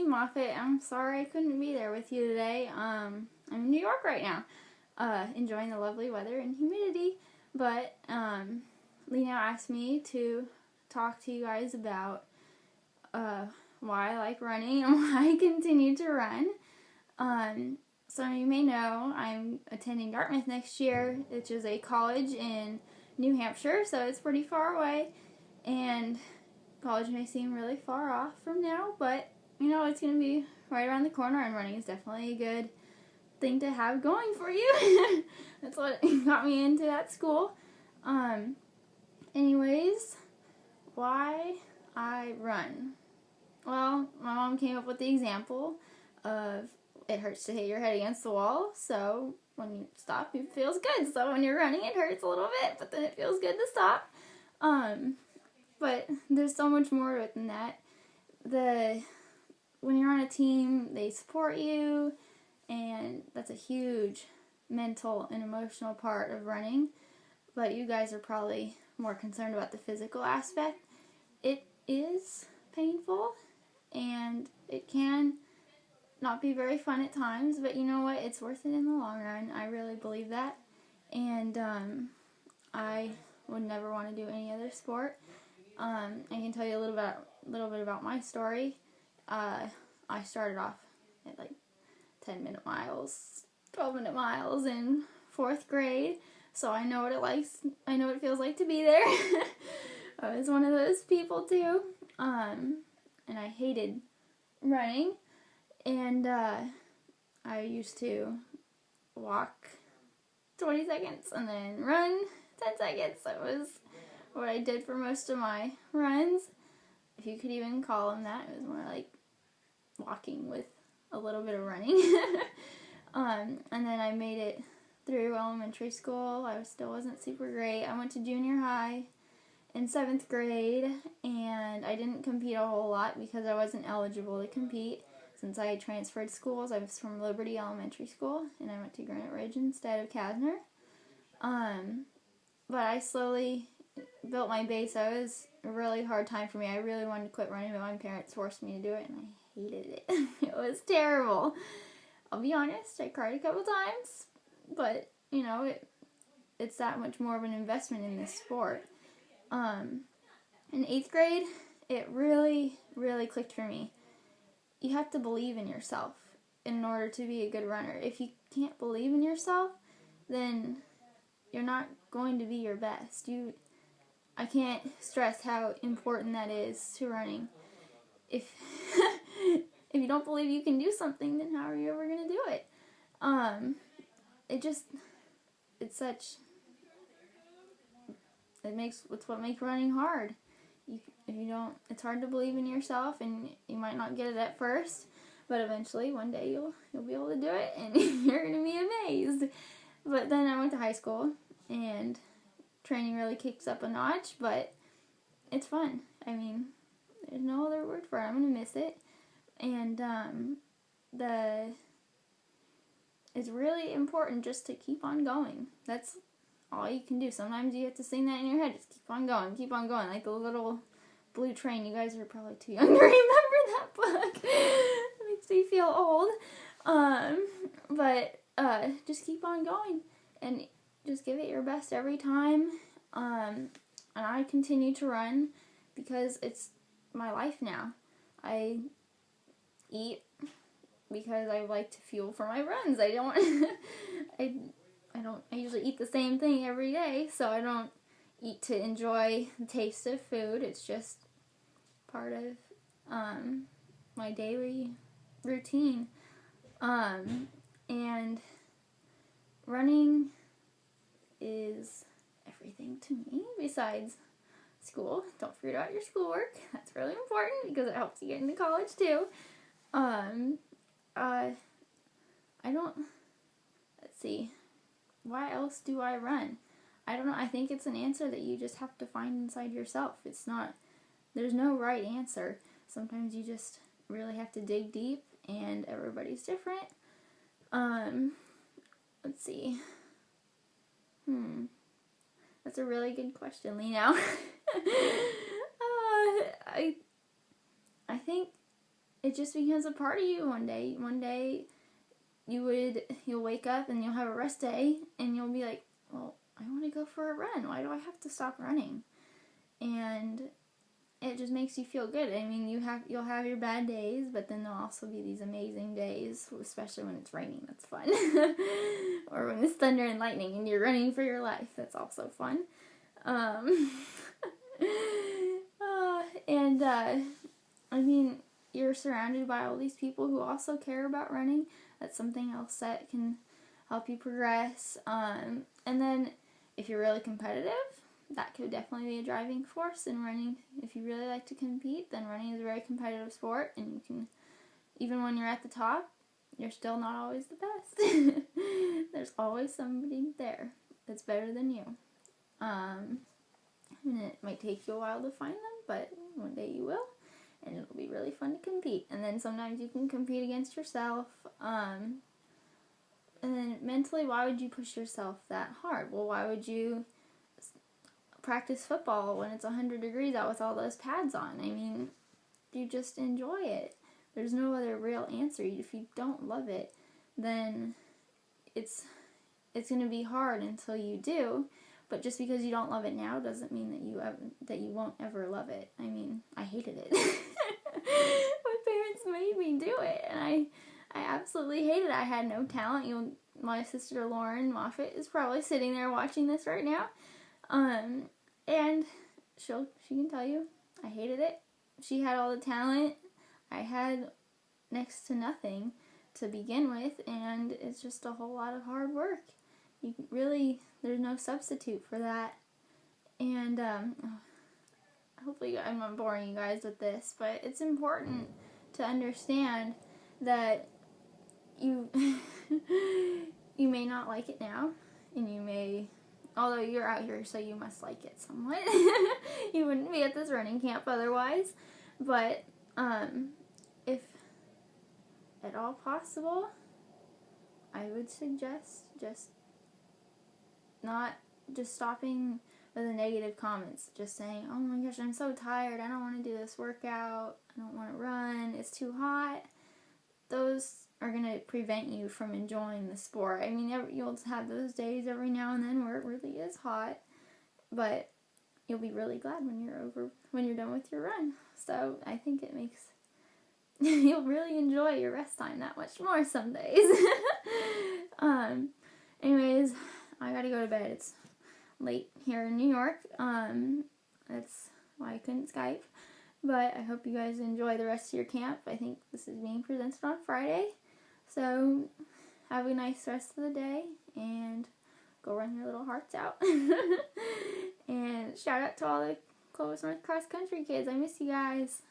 Moffat. I'm sorry I couldn't be there with you today. I'm in New York right now, enjoying the lovely weather and humidity. But Leigh now asked me to talk to you guys about why I like running and why I continue to run. Some of you may know I'm attending Dartmouth next year, which is a college in New Hampshire, so it's pretty far away. And college may seem really far off from now, but you know, it's going to be right around the corner, and running is definitely a good thing to have going for you. That's what got me into that school. Anyways, why I run? Well, my mom came up with the example of it hurts to hit your head against the wall, so when you stop, it feels good. So when you're running, it hurts a little bit, but then it feels good to stop. But there's so much more to it than that. When you're on a team, they support you, and that's a huge mental and emotional part of running. But you guys are probably more concerned about the physical aspect. It is painful, and it can not be very fun at times, but you know what? It's worth it in the long run. I really believe that. And I would never want to do any other sport. I can tell you a little bit about my story. I started off at like 10-minute miles, 12-minute miles in 4th grade, so I know what it feels like to be there. I was one of those people too, and I hated running, and I used to walk 20 seconds and then run 10 seconds. That was what I did for most of my runs, if you could even call them that. It was more like walking with a little bit of running. And then I made it through elementary school. I still wasn't super great. I went to junior high in 7th grade, and I didn't compete a whole lot because I wasn't eligible to compete since I had transferred schools. I was from Liberty Elementary School, and I went to Granite Ridge instead of Kasner. But I slowly built my base. It was a really hard time for me. I really wanted to quit running, but my parents forced me to do it, and I hated it. It was terrible. I'll be honest, I cried a couple times, but, you know, it's that much more of an investment in this sport. In 8th grade, it really, really clicked for me. You have to believe in yourself in order to be a good runner. If you can't believe in yourself, then you're not going to be your best. I can't stress how important that is to running. If if you don't believe you can do something, then how are you ever going to do it? It's what makes running hard. It's hard to believe in yourself, and you might not get it at first, but eventually one day you'll be able to do it, and you're going to be amazed. But then I went to high school, and training really kicks up a notch, but it's fun. I mean, there's no other word for it. I'm going to miss it. And it's really important just to keep on going. That's all you can do. Sometimes you have to sing that in your head. Just keep on going, like the little blue train. You guys are probably too young to remember that book. It makes me feel old. But just keep on going, and just give it your best every time. And I continue to run because it's my life now. I eat because I like to fuel for my runs. I usually eat the same thing every day, so I don't eat to enjoy the taste of food. It's just part of my daily routine. And running is everything to me besides school. Don't forget about your schoolwork. That's really important because it helps you get into college too. Let's see. Why else do I run? I don't know. I think it's an answer that you just have to find inside yourself. There's no right answer. Sometimes you just really have to dig deep, and everybody's different. Let's see. That's a really good question, Leigh, now. I think it just becomes a part of you one day. One day you'll wake up and you'll have a rest day and you'll be like, well, I want to go for a run. Why do I have to stop running? And it just makes you feel good. I mean, you'll have your bad days, but then there'll also be these amazing days, especially when it's raining. That's fun. Or when it's thunder and lightning and you're running for your life. That's also fun. I mean, you're surrounded by all these people who also care about running. That's something else that can help you progress. And then if you're really competitive, that could definitely be a driving force in running. If you really like to compete, then running is a very competitive sport, and you can, even when you're at the top, you're still not always the best. There's always somebody there that's better than you. And it might take you a while to find them, but one day you will, and it'll be really fun to compete. And then sometimes you can compete against yourself. And then mentally, why would you push yourself that hard? Well, why would you practice football when it's 100 degrees out with all those pads on? I mean, you just enjoy it. There's no other real answer. If you don't love it, then it's going to be hard until you do. But just because you don't love it now doesn't mean that you won't ever love it. I mean, I hated it. My parents made me do it, and I absolutely hated it. I had no talent. My sister Lauren Moffat is probably sitting there watching this right now. And she can tell you, I hated it. She had all the talent. I had next to nothing to begin with, and it's just a whole lot of hard work. There's no substitute for that. And, hopefully I'm not boring you guys with this, but it's important to understand that you may not like it now, and although you're out here, so you must like it somewhat. You wouldn't be at this running camp otherwise. But if at all possible, I would suggest just stopping with the negative comments. Just saying, oh my gosh, I'm so tired. I don't want to do this workout. I don't want to run. It's too hot. Those are going to prevent you from enjoying the sport. I mean, you'll have those days every now and then where it really is hot, but you'll be really glad when you're done with your run. So I think it makes you'll really enjoy your rest time that much more some days. Anyways, I gotta go to bed. It's late here in New York. That's why I couldn't Skype. But I hope you guys enjoy the rest of your camp. I think this is being presented on Friday. So have a nice rest of the day and go run your little hearts out. And shout out to all the Clovis North Cross Country kids. I miss you guys.